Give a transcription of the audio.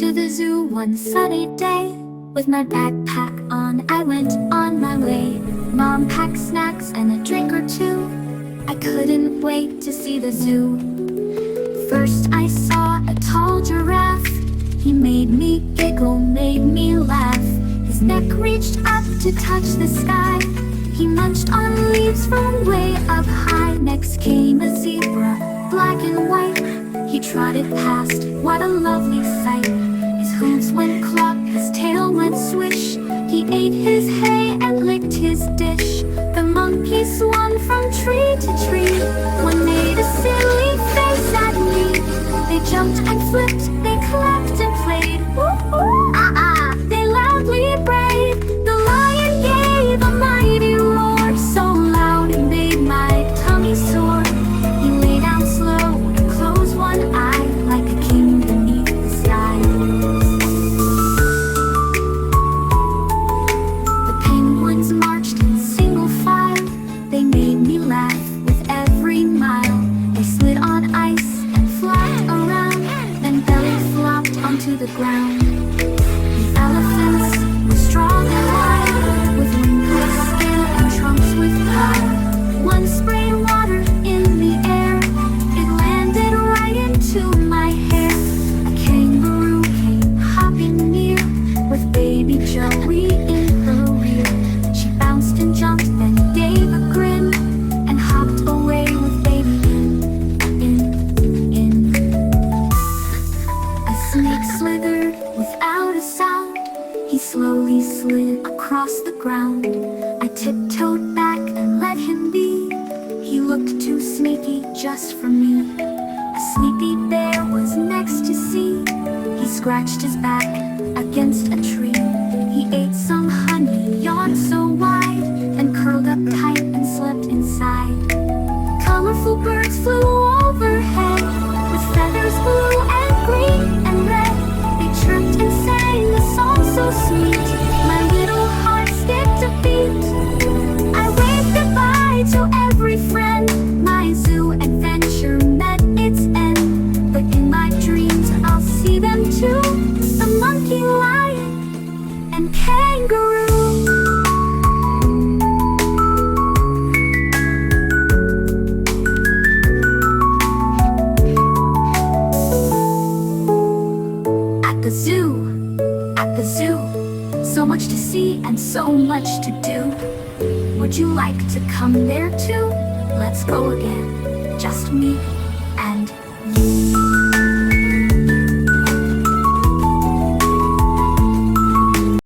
to the zoo one sunny day. With my backpack on, I went on my way. Mom packed snacks and a drink or two. I couldn't wait to see the zoo. First I saw a tall giraffe. He made me giggle, made me laugh. His neck reached up to touch the sky. He munched on leaves from way up high. Next came a zebra, black and white. He trotted past, what a lovely sight. His hooves went clop, his tail went swish. He ate his hay and licked his dish. The monkey swung from tree to tree. One made a silly face at me. They jumped and flipped, they clapped and played. Ooh, ooh, ah, ah, they loudly brayed. The lion gave a mighty roar, so loud it made my tummy sore. He lay down slow and closed one eye, like a king beneath the sky. The penguins marched in single file. They made me laugh with every mile. They slid on ice and flopped around, then belly flopped onto the ground. The elephants were strong and wild, with wingless skin and trunks with power. One sprayed water in the air. It landed right into my hair. A kangaroo came hopping near, with baby Joey in her rear. She bounced and jumped, then gave a grin, and hopped away with baby in. A snake slithered without a sound. He slowly slid across the ground. I tiptoed back and let him be. He looked too sneaky just for me. A sleepy bear was next to see. He scratched his back against a tree. He ate some honey, yawned so wide, then curled up tight and slept inside. Colorful birds flew overhead, with feathers blue and green and red. They chirped and sang a song so sweet. My little heart skipped a beat. I waved goodbye to every friend. My zoo adventure met its end. But in my dreams I'll see them too, the monkey, lion, and kangaroo. At the zoo, so much to see and so much to do. Would you like to come there too? Let's go again, just me and you.